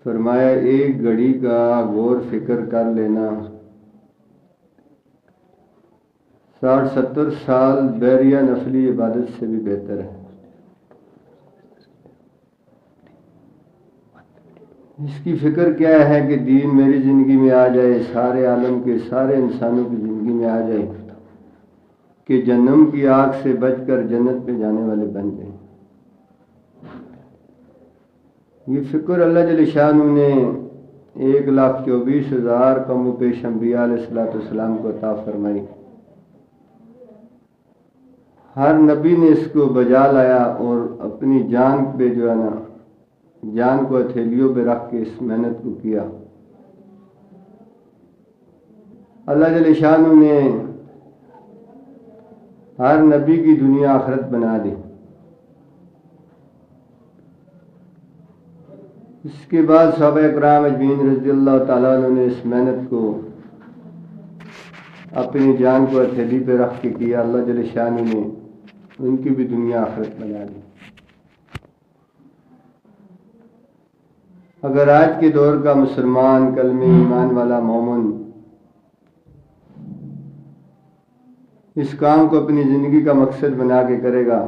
فرمایا ایک گھڑی کا غور فکر کر لینا 60-70 سال بحریہ نفلی عبادت سے بھی بہتر ہے۔ اس کی فکر کیا ہے کہ دین میری زندگی میں آ جائے، سارے عالم کے سارے انسانوں کی زندگی میں آ جائے، کہ جہنم کی آگ سے بچ کر جنت پہ جانے والے بن جائیں۔ یہ فکر اللہ جل شانہ نے 1,24,000 کم و پیش انبیاء علیہ السلام کو عطا فرمائی۔ ہر نبی نے اس کو بجا لایا اور اپنی جان پہ جو ہے نا، جان کو ہتھیلیوں پہ رکھ کے اس محنت کو کیا۔ اللہ جل شانہ نے ہر نبی کی دنیا آخرت بنا دی۔ اس کے بعد صحابہ اکرام اجمعین رضی اللہ تعالیٰ عنہ نے اس محنت کو اپنی جان کو ہتھیلی پہ رکھ کے کیا۔ اللہ جل شانہ نے ان کی بھی دنیا آخرت بنا دی۔ اگر آج کے دور کا مسلمان کلمہ ایمان والا مومن اس کام کو اپنی زندگی کا مقصد بنا کے کرے گا،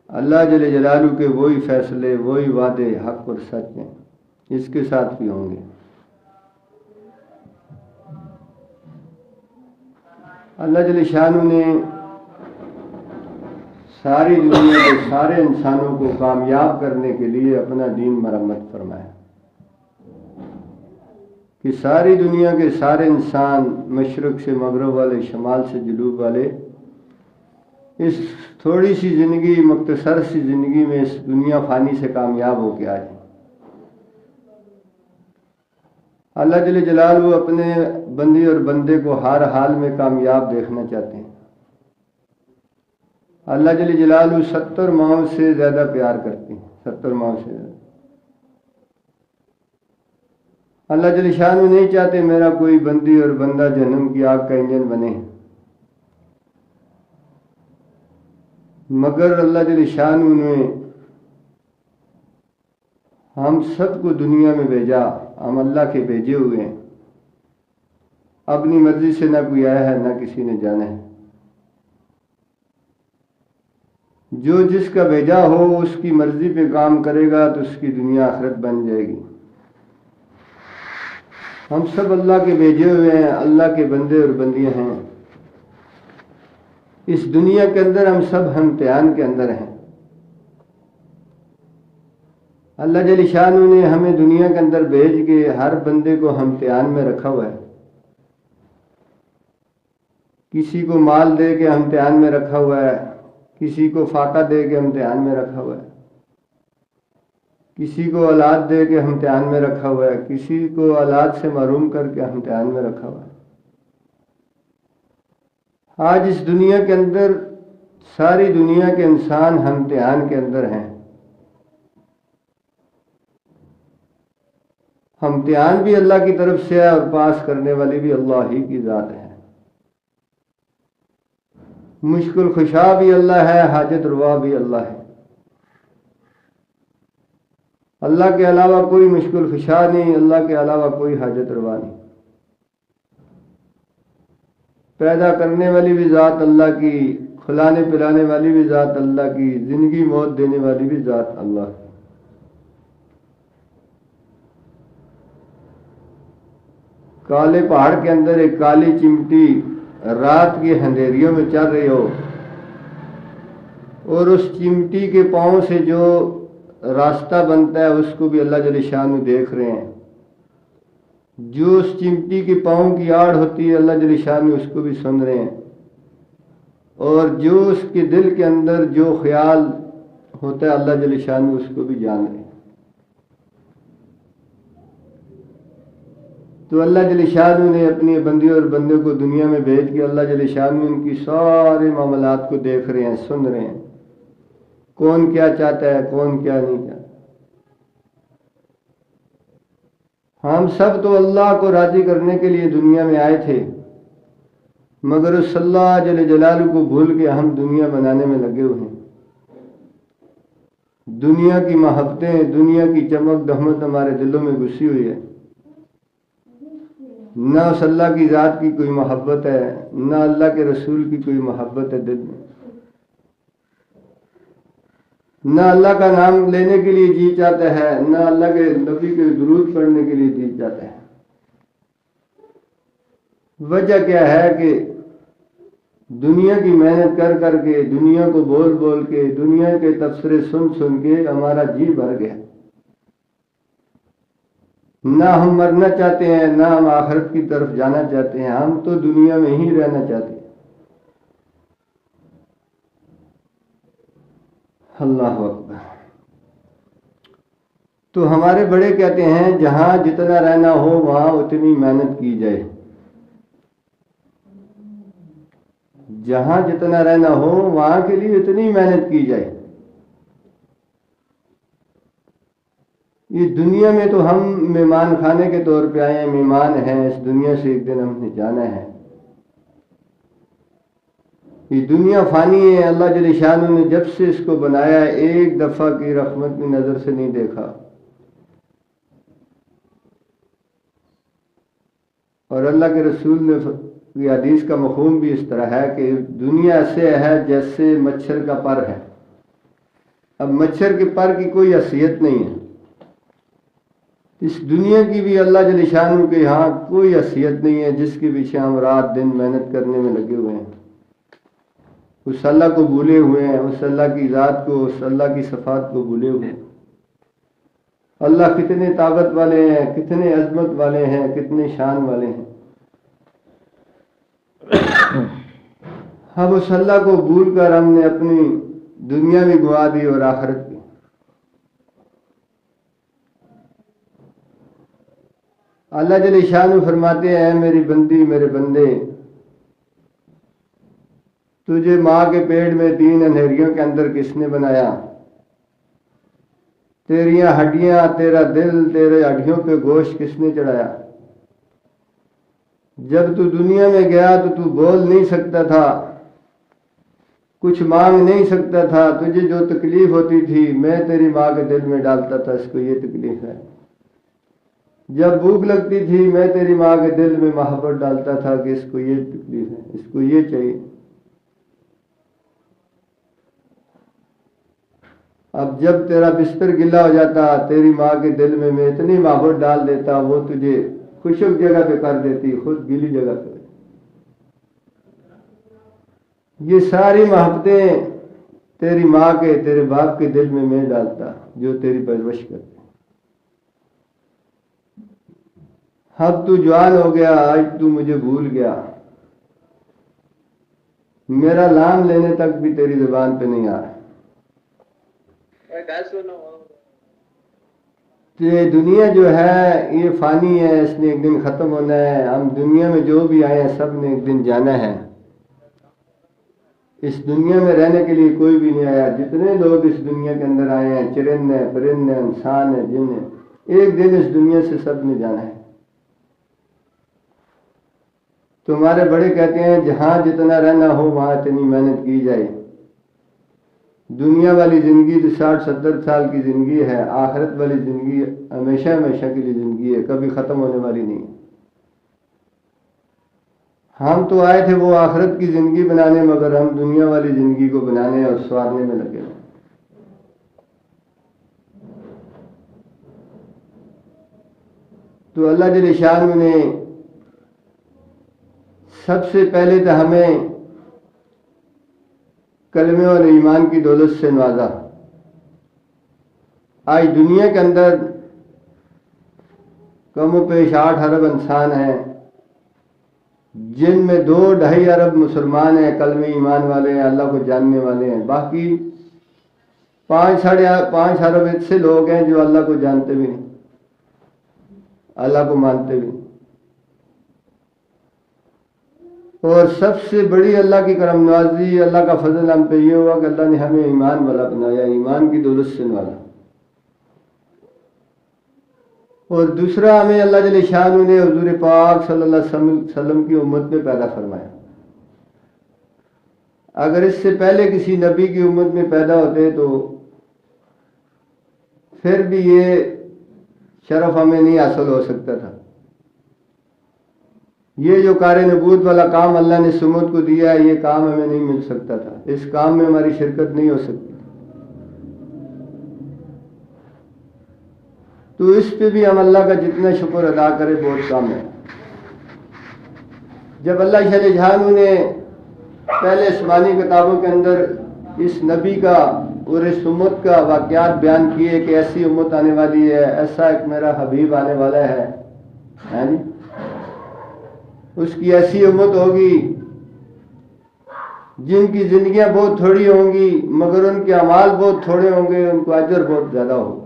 اللہ جل جلالہ کے وہی فیصلے، وہی وعدے حق اور سچ ہیں، اس کے ساتھ بھی ہوں گے۔ اللہ جل شانہ نے ساری دنیا کے سارے انسانوں کو کامیاب کرنے کے لیے اپنا دین مرمت فرمایا کہ ساری دنیا کے سارے انسان، مشرق سے مغرب والے، شمال سے جنوب والے، اس تھوڑی سی زندگی، مختصر سی زندگی میں اس دنیا فانی سے کامیاب ہو کے آ جائیں۔ اللہ جل جلالہ اپنے بندی اور بندے کو ہر حال میں کامیاب دیکھنا چاہتے ہیں۔ اللہ جل جلالہ 70 ماؤں سے زیادہ پیار کرتے ہیں، 70 ماؤں سے زیادہ۔ اللہ جل شانہ نہیں چاہتے میرا کوئی بندی اور بندہ جہنم کی آگ کا ایندھن بنے، مگر اللہ جل شانہ نے ہم سب کو دنیا میں بھیجا، ہم اللہ کے بھیجے ہوئے ہیں، اپنی مرضی سے نہ کوئی آیا ہے نہ کسی نے جانا ہے۔ جو جس کا بھیجا ہو اس کی مرضی پہ کام کرے گا تو اس کی دنیا آخرت بن جائے گی۔ ہم سب اللہ کے بھیجے ہوئے ہیں، اللہ کے بندے اور بندیاں ہیں۔ اس دنیا کے اندر ہم سب امتحان کے اندر ہیں۔ اللہ جل شانہ نے ہمیں دنیا کے اندر بھیج کے ہر بندے کو امتحان میں رکھا ہوا ہے۔ کسی کو مال دے کے امتحان میں رکھا ہوا ہے، کسی کو فاقہ دے کے امتحان میں رکھا ہوا ہے، کسی کو اولاد دے کے امتحان میں رکھا ہوا ہے، کسی کو اولاد سے محروم کر کے امتحان میں رکھا ہوا ہے۔ آج اس دنیا کے اندر ساری دنیا کے انسان امتحان کے اندر ہیں۔ امتحان بھی اللہ کی طرف سے ہے اور پاس کرنے والی بھی اللہ ہی کی ذات ہے۔ مشکل خشا بھی اللہ ہے، حاجت روا بھی اللہ ہے۔ اللہ کے علاوہ کوئی مشکل خشا نہیں، اللہ کے علاوہ کوئی حاجت روا نہیں۔ پیدا کرنے والی بھی ذات اللہ کی، کھلانے پلانے والی بھی ذات اللہ کی، زندگی موت دینے والی بھی ذات اللہ کی۔ کالے پہاڑ کے اندر ایک کالی چمٹی رات کی اندھیریوں میں چل رہی ہو اور اس چمٹی کے پاؤں سے جو راستہ بنتا ہے اس کو بھی اللہ جل شانہ دیکھ رہے ہیں۔ جو اس چمٹی کے پاؤں کی آڑ ہوتی ہے اللہ جل شانہ اس کو بھی سن رہے ہیں، اور جو اس کے دل کے اندر جو خیال ہوتا ہے اللہ جل شانہ اس کو بھی جان رہے ہیں۔ تو اللہ جل شانہ نے اپنی بندی اور بندے کو دنیا میں بھیج کے اللہ جل شانہ ان کی سارے معاملات کو دیکھ رہے ہیں، سن رہے ہیں، کون کیا چاہتا ہے، کون کیا نہیں چاہتا۔ ہم سب تو اللہ کو راضی کرنے کے لیے دنیا میں آئے تھے، مگر اس اللہ جل جلالہ کو بھول کے ہم دنیا بنانے میں لگے ہوئے ہیں۔ دنیا کی محبتیں، دنیا کی چمک دھمک ہمارے دلوں میں گھسی ہوئی ہے، نہ اس اللہ کی ذات کی کوئی محبت ہے، نہ اللہ کے رسول کی کوئی محبت ہے دل میں، نہ اللہ کا نام لینے کے لیے جی چاہتا ہے، نہ اللہ کے نبی کے درود پڑھنے کے لیے جی چاہتا ہے۔ وجہ کیا ہے کہ دنیا کی محنت کر کر کے، دنیا کو بول بول کے، دنیا کے تبصرے سن سن کے ہمارا جی بھر گیا۔ نہ ہم مرنا چاہتے ہیں، نہ ہم آخرت کی طرف جانا چاہتے ہیں، ہم تو دنیا میں ہی رہنا چاہتے ہیں۔ اللہ اکبر۔ تو ہمارے بڑے کہتے ہیں جہاں جتنا رہنا ہو وہاں اتنی محنت کی جائے، جہاں جتنا رہنا ہو وہاں کے لیے اتنی محنت کی جائے۔ یہ دنیا میں تو ہم مہمان خانے کے طور پہ آئے ہیں، مہمان ہیں، اس دنیا سے ایک دن ہم نے جانا ہے۔ یہ دنیا فانی ہے، اللہ جل شانہ نے جب سے اس کو بنایا ایک دفعہ کی رحمت کی نظر سے نہیں دیکھا، اور اللہ کے رسول نے یہ حدیث کا مفہوم بھی اس طرح ہے کہ دنیا ایسے ہے جیسے مچھر کا پر ہے۔ اب مچھر کے پر کی کوئی حیثیت نہیں ہے، اس دنیا کی بھی اللہ جل شانہ کے یہاں کوئی حیثیت نہیں ہے جس کے پیچھے ہم رات دن محنت کرنے میں لگے ہوئے ہیں، اس اللہ کو بھولے ہوئے ہیں، اس اللہ کی ذات کو، اس اللہ کی صفات کو بھولے ہوئے ہیں۔ اللہ کتنے طاقت والے ہیں، کتنے عظمت والے ہیں، کتنے شان والے ہیں۔ اب اس اللہ کو بھول کر ہم نے اپنی دنیا بھی گوا دی اور آخرت بھی۔ اللہ جل شانہ فرماتے ہیں میری بندی، میرے بندے، تجھے ماں کے پیٹ میں 3 اندھیریوں کے اندر کس نے بنایا؟ تیریاں ہڈیاں، تیرا دل، تیرے ہڈیوں پہ گوشت کس نے چڑھایا؟ جب تو دنیا میں گیا تو بول نہیں سکتا تھا، کچھ مانگ نہیں سکتا تھا، تجھے جو تکلیف ہوتی تھی میں تیری ماں کے دل میں ڈالتا تھا، اس کو یہ تکلیف ہے۔ جب بھوک لگتی تھی میں تیری ماں کے دل میں محبت ڈالتا تھا کہ اس کو یہ تکلیف ہے، اس کو یہ چاہیے۔ اب جب تیرا بستر گلا ہو جاتا تیری ماں کے دل میں میں اتنی محبت ڈال دیتا، وہ تجھے خشک جگہ پہ کر دیتی، خود گیلی جگہ پہ۔ یہ ساری محبتیں تیری ماں کے، تیرے باپ کے دل میں میں ڈالتا جو تیری پرورش کرتے۔ اب تو جوان ہو گیا، آج تو مجھے بھول گیا، میرا نام لینے تک بھی تیری زبان پہ نہیں آ رہا۔ یہ دنیا جو ہے یہ فانی ہے، اس نے ایک دن ختم ہونا ہے۔ ہم دنیا میں جو بھی آئے ہیں سب نے ایک دن جانا ہے۔ اس دنیا میں رہنے کے لیے کوئی بھی نہیں آیا۔ جتنے لوگ اس دنیا کے اندر آئے ہیں، چرند ہیں، پرند ہیں، انسان ہیں، جن ہیں، ایک دن اس دنیا سے سب نے جانا ہے۔ تمہارے بڑے کہتے ہیں جہاں جتنا رہنا ہو وہاں اتنی محنت کی جائے۔ دنیا والی زندگی تو 60-70 سال کی زندگی ہے، آخرت والی زندگی ہمیشہ ہمیشہ کے لیے زندگی ہے، کبھی ختم ہونے والی نہیں ہے۔ ہم تو آئے تھے وہ آخرت کی زندگی بنانے، مگر ہم دنیا والی زندگی کو بنانے اور سوارنے میں لگے ہوئے۔ تو اللہ جل شانہ نے سب سے پہلے تو ہمیں کلمے اور ایمان کی دولت سے نوازا۔ آج دنیا کے اندر کم و بیش 8 ارب انسان ہیں، جن میں 2-2.5 ارب مسلمان ہیں، کلمے ایمان والے ہیں، اللہ کو جاننے والے ہیں۔ باقی 5 ارب ایسے لوگ ہیں جو اللہ کو جانتے بھی نہیں، اللہ کو مانتے بھی نہیں۔ اور سب سے بڑی اللہ کی کرم نوازی، اللہ کا فضل ہم پہ یہ ہوا کہ اللہ نے ہمیں ایمان والا بنایا، ایمان کی دولت سے نوازا۔ اور دوسرا ہمیں اللہ جل شانہ نے حضور پاک صلی اللہ علیہ وسلم کی امت میں پیدا فرمایا۔ اگر اس سے پہلے کسی نبی کی امت میں پیدا ہوتے تو پھر بھی یہ شرف ہمیں نہیں حاصل ہو سکتا تھا۔ یہ جو کار نبوت والا کام اللہ نے اس امت کو دیا ہے، یہ کام ہمیں نہیں مل سکتا تھا، اس کام میں ہماری شرکت نہیں ہو سکتی۔ تو اس پہ بھی ہم اللہ کا جتنا شکر ادا کرے بہت کم ہے۔ جب اللہ جل جلالہ نے پہلے آسمانی کتابوں کے اندر اس نبی کا اور اس امت کا واقعات بیان کیے کہ ایسی امت آنے والی ہے، ایسا ایک میرا حبیب آنے والا ہے، اس کی ایسی امت ہوگی جن کی زندگیاں بہت تھوڑی ہوں گی مگر ان کے اعمال بہت تھوڑے ہوں گے، ان کو اجر بہت زیادہ ہوگا۔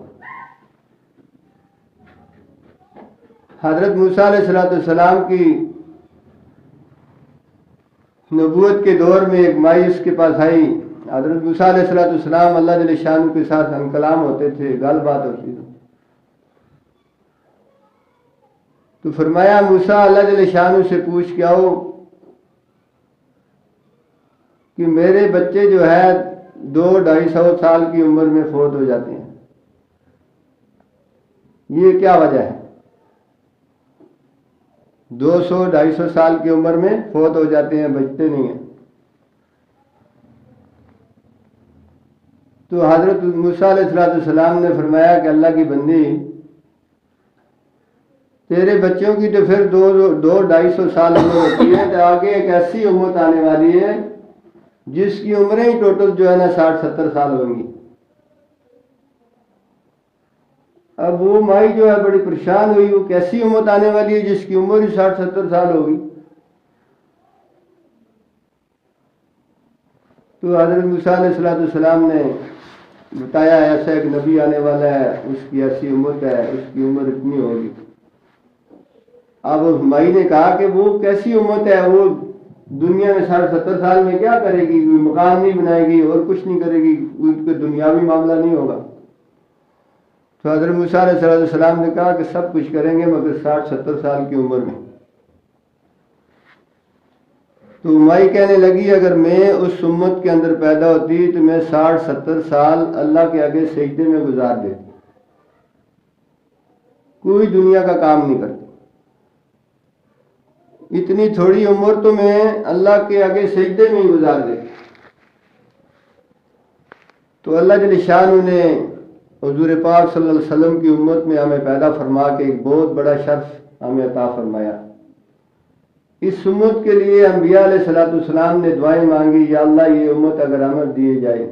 حضرت موسیٰ علیہ السلام کی نبوت کے دور میں ایک مائی اس کے پاس آئی۔ حضرت موسیٰ علیہ السلام اللہ جل شانہ کے ساتھ ہم کلام ہوتے تھے، گل بات ہوتی تھی، تو فرمایا موسیٰ اللہ جل شانہ سے پوچھ کے آؤ کہ میرے بچے جو ہے 200-250 سال کی عمر میں فوت ہو جاتے ہیں، یہ کیا وجہ ہے؟ 200-250 سال کی عمر میں فوت ہو جاتے ہیں، بچتے نہیں ہیں۔ تو حضرت موسیٰ علیہ السلام نے فرمایا کہ اللہ کی بندی، تیرے بچوں کی تو پھر 200-250 سال عمر ہوتی ہے، تو آگے ایک ایسی امت آنے والی ہے جس کی عمریں ہی ٹوٹل جو ہے نا 60-70 سال ہوں گی۔ اب وہ مائی جو ہے بڑی پریشان ہوئی، وہ کیسی امت آنے والی ہے جس کی عمر ہی 60-70 سال ہوگی؟ تو حضرت موسیٰ علیہ السلام نے بتایا ایسا ایک نبی آنے والا ہے، اس کی ایسی امت ہے، اس کی عمر اتنی ہوگی۔ اب مائی نے کہا کہ وہ کیسی امت ہے، وہ دنیا میں 60-70 سال میں کیا کرے گی؟ کوئی مکان نہیں بنائے گی اور کچھ نہیں کرے گی، کوئی دنیاوی معاملہ نہیں ہوگا۔ تو حضرت موسیٰ علیہ السلام نے کہا کہ سب کچھ کریں گے مگر 60-70 سال کی عمر میں۔ تو مائی کہنے لگی اگر میں اس امت کے اندر پیدا ہوتی تو میں 60-70 سال اللہ کے آگے سجدے میں گزار دیتی، کوئی دنیا کا کام نہیں کرتی۔ اتنی تھوڑی عمر تو میں اللہ کے آگے سجدے میں ہی گزار دیتی۔ تو اللہ جل شانہ نے حضور پاک صلی اللہ علیہ وسلم کی امت میں ہمیں پیدا فرما کے ایک بہت بڑا شرف ہمیں عطا فرمایا۔ اس امت کے لیے انبیاء علیہ السلام نے دعائیں مانگی، یا اللہ یہ امت اگر ہمیں دیے جائے۔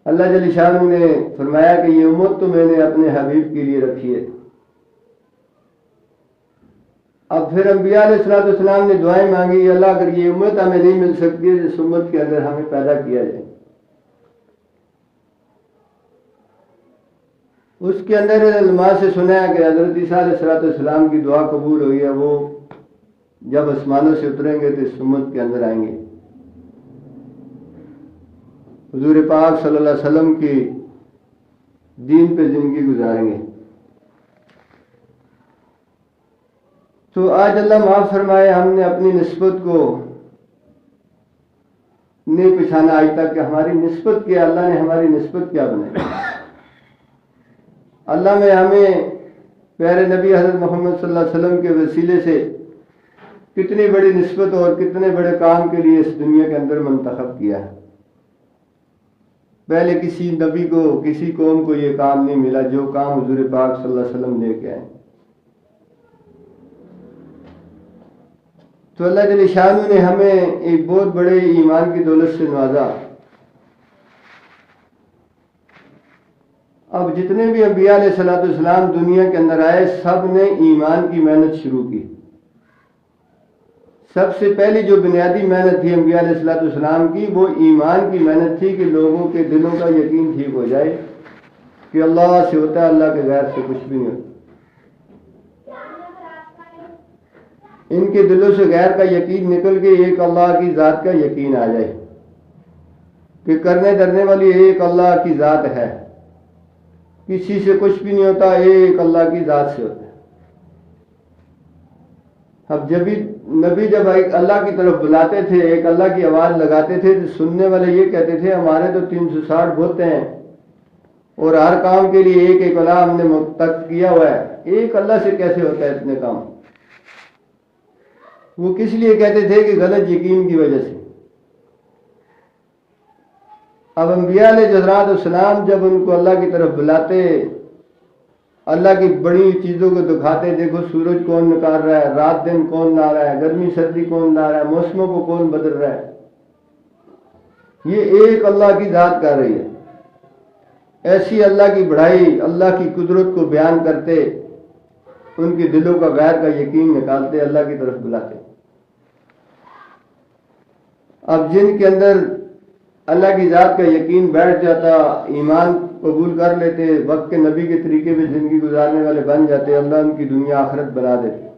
اللہ جل شانہ نے فرمایا کہ یہ امت تو میں نے اپنے حبیب کے لیے رکھی ہے۔ اب پھر انبیاء علیہ السلام نے دعائیں مانگی، اللہ اگر یہ امت ہمیں نہیں مل سکتی ہے، اس امت کے اندر ہمیں پیدا کیا جائے۔ اس کے اندر علماء سے سنا ہے کہ حضرت عیسیٰ علیہ السلام کی دعا قبول ہوئی ہے، وہ جب آسمانوں سے اتریں گے تو اس امت کے اندر آئیں گے، حضور پاک صلی اللہ علیہ وسلم کی دین پہ زندگی گزاریں گے۔ تو آج اللہ معاف فرمائے ہم نے اپنی نسبت کو نہیں پہچانا آج تک کہ ہماری نسبت کیا، اللہ نے ہماری نسبت کیا بنائی۔ اللہ نے ہمیں پیارے نبی حضرت محمد صلی اللہ علیہ وسلم کے وسیلے سے کتنی بڑی نسبت اور کتنے بڑے کام کے لیے اس دنیا کے اندر منتخب کیا ہے۔ پہلے کسی نبی کو، کسی قوم کو یہ کام نہیں ملا جو کام حضور پاک صلی اللہ علیہ وسلم لے کے آئے۔ تو اللہ جل شانہ نے ہمیں ایک بہت بڑے ایمان کی دولت سے نوازا۔ اب جتنے بھی انبیاء علیہ السلام دنیا کے اندر آئے، سب نے ایمان کی محنت شروع کی۔ سب سے پہلی جو بنیادی محنت تھی انبیاء علیہ السلام کی، وہ ایمان کی محنت تھی کہ لوگوں کے دلوں کا یقین ٹھیک ہو جائے کہ اللہ سے ہوتا ہے، اللہ کے غیر سے کچھ بھی نہیں ہوتا۔ ان کے دلوں سے غیر کا یقین نکل کے ایک اللہ کی ذات کا یقین آ جائے کہ کرنے درنے والی ایک اللہ کی ذات ہے، کسی سے کچھ بھی نہیں ہوتا، ایک اللہ کی ذات سے ہوتا ہے۔ اب نبی جب ایک اللہ کی طرف بلاتے تھے، ایک اللہ کی آواز لگاتے تھے، تو سننے والے یہ کہتے تھے ہمارے تو 360 بت ہیں، اور ہر کام کے لیے ایک ایک اللہ ہم نے متخذ کیا ہوا ہے۔ ایک اللہ سے کیسے ہوتا ہے اتنے کام؟ وہ کس لیے کہتے تھے کہ غلط یقین کی وجہ سے۔ اب انبیاء علیہ السلام جب ان کو اللہ کی طرف بلاتے، اللہ کی بڑی چیزوں کو دکھاتے، دیکھو سورج کون نکال رہا ہے، رات دن کون لا رہا ہے، گرمی سردی کون لا رہا ہے، موسموں کو کون بدل رہا ہے، یہ ایک اللہ کی ذات کر رہی ہے۔ ایسی اللہ کی بڑائی، اللہ کی قدرت کو بیان کرتے، ان کے دلوں کا غیر کا یقین نکالتے، اللہ کی طرف بلاتے۔ اب جن کے اندر اللہ کی ذات کا یقین بیٹھ جاتا، ایمان قبول کر لیتے، وقت کے نبی کے طریقے پہ زندگی گزارنے والے بن جاتے، اللہ ان کی دنیا آخرت بنا دیتے۔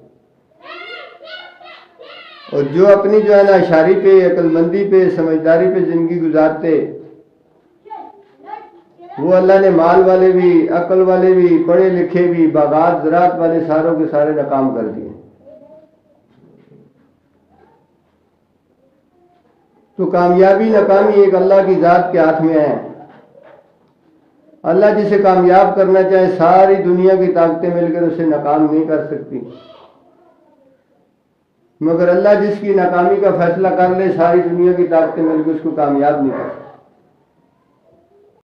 اور جو اپنی جو ہے نا اشاری پہ، عقل مندی پہ، سمجھداری پہ زندگی گزارتے، وہ اللہ نے مال والے بھی، عقل والے بھی، پڑھے لکھے بھی، باغات زراعت والے ساروں کے سارے ناکام کر دیے۔ تو کامیابی ناکامی ایک اللہ کی ذات کے ہاتھ میں ہے۔ اللہ جسے کامیاب کرنا چاہے، ساری دنیا کی طاقتیں مل کر اسے ناکام نہیں کر سکتی، مگر اللہ جس کی ناکامی کا فیصلہ کر لے، ساری دنیا کی طاقتیں مل کر اس کو کامیاب نہیں کر سکتی۔